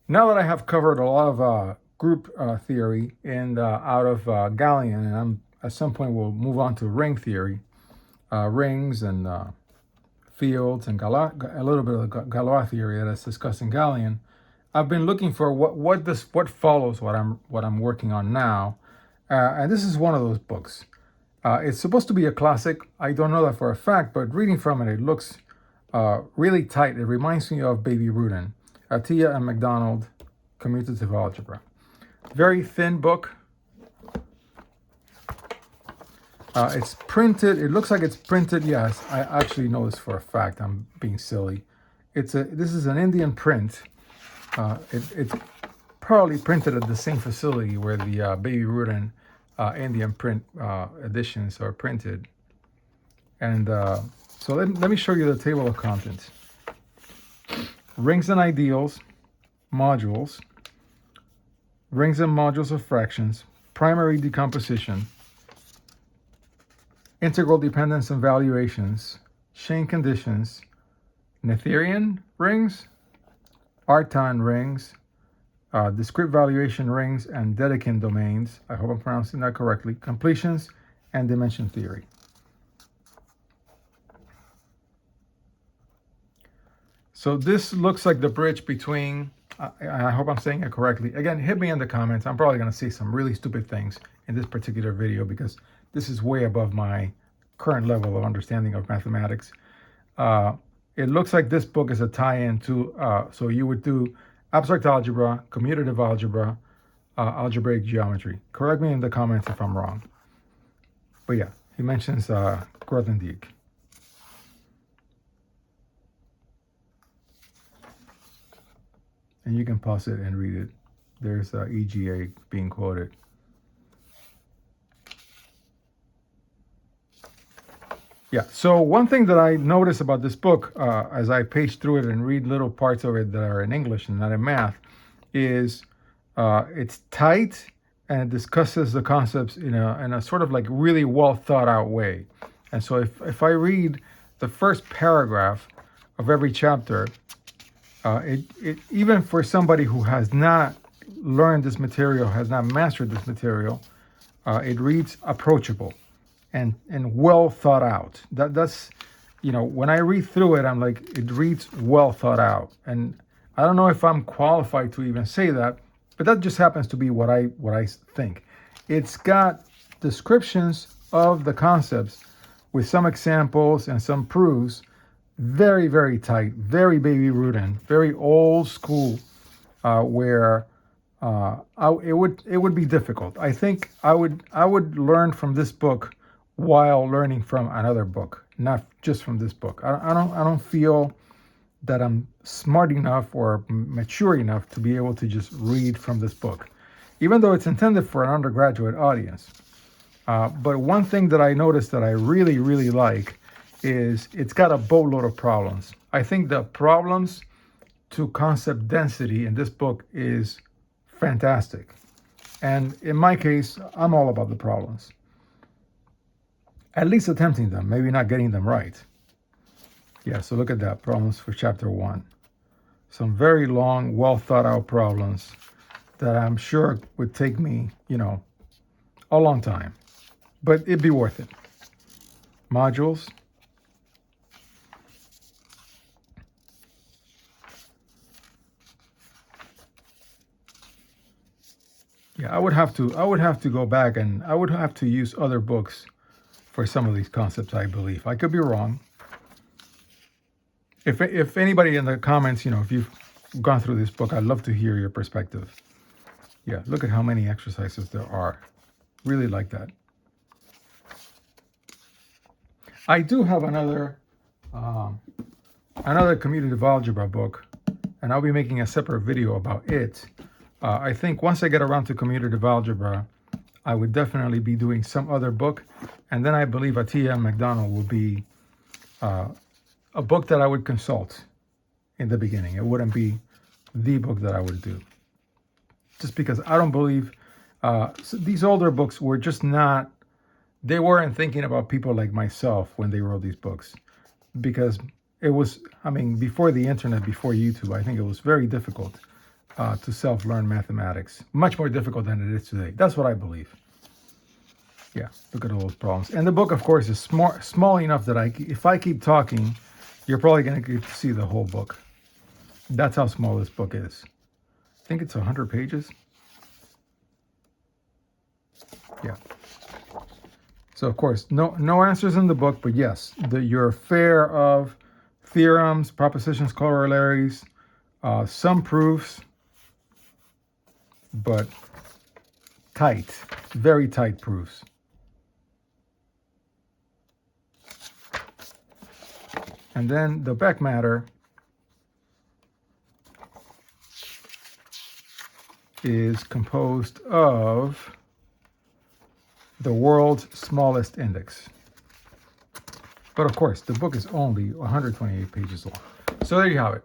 Now that I have covered a lot of group theory and out of Gaussian, and I'm at some point we'll move on to ring theory, rings and fields and a little bit of the Galois theory that's discussed in Gaussian. I've been looking for what follows what I'm working on now, and this is one of those books. It's supposed to be a classic. I don't know that for a fact, but reading from it, it looks really tight. It reminds me of Baby Rudin, Atiyah and MacDonald, Commutative Algebra. Very thin book. It's printed. It looks like it's printed. Yes, I actually know this for a fact. I'm being silly. This is an Indian print. It's probably printed at the same facility where the Baby Rudin Indian print editions are printed. And so let me show you the table of contents. Rings and ideals, modules, rings and modules of fractions, primary decomposition, integral dependence and valuations, chain conditions, Noetherian rings, Artan rings, discrete valuation rings, and Dedekind domains. I hope I'm pronouncing that correctly. Completions and dimension theory. So this looks like the bridge between, I hope I'm saying it correctly. Again, hit me in the comments. I'm probably going to say some really stupid things in this particular video because this is way above my current level of understanding of mathematics. It looks like this book is a tie-in to, so you would do abstract algebra, commutative algebra, algebraic geometry. Correct me in the comments if I'm wrong. But yeah, he mentions Grothendieck. And you can pause it and read it. There's EGA being quoted. Yeah, so one thing that I noticed about this book, as I page through it and read little parts of it that are in English and not in math, is it's tight and it discusses the concepts in a sort of like really well thought out way. And so if I read the first paragraph of every chapter, it even for somebody who has not learned this material, has not mastered this material, it reads approachable and well thought out. That's, when I read through it, I'm like, it reads well thought out. And I don't know if I'm qualified to even say that, but that just happens to be what I think. It's got descriptions of the concepts with some examples and some proofs. Very, very tight, very Baby Rudin, very old school, where it would be difficult. I think I would learn from this book while learning from another book, not just from this book. I don't feel that I'm smart enough or mature enough to be able to just read from this book, even though it's intended for an undergraduate audience. But one thing that I noticed that I really, really like is it's got a boatload of problems. I think the problems to concept density in this book is fantastic. And in my case, I'm all about the problems. At least attempting them, maybe not getting them right. Yeah, so look at that, problems for chapter 1. Some very long, well thought out problems that I'm sure would take me, a long time. But it'd be worth it. Modules. Yeah, I would have to go back and I would have to use other books for some of these concepts, I believe. I could be wrong. If anybody in the comments, if you've gone through this book, I'd love to hear your perspective. Yeah, look at how many exercises there are. Really like that. I do have another commutative algebra book, and I'll be making a separate video about it. I think once I get around to commutative algebra, I would definitely be doing some other book. And then I believe Atiyah and MacDonald will be a book that I would consult in the beginning. It wouldn't be the book that I would do. Just because I don't believe these older books were just not, they weren't thinking about people like myself when they wrote these books. Because it was, before the internet, before YouTube, I think it was very difficult to self-learn mathematics. Much more difficult than it is today. That's what I believe. Yeah, look at all those problems. And the book, of course, is small enough that if I keep talking, you're probably going to get to see the whole book. That's how small this book is. I think it's 100 pages. Yeah. So, of course, no answers in the book, but yes, your fair of theorems, propositions, corollaries, some proofs, but tight, very tight proofs. And then the back matter is composed of the world's smallest index. But of course, the book is only 128 pages long. So there you have it.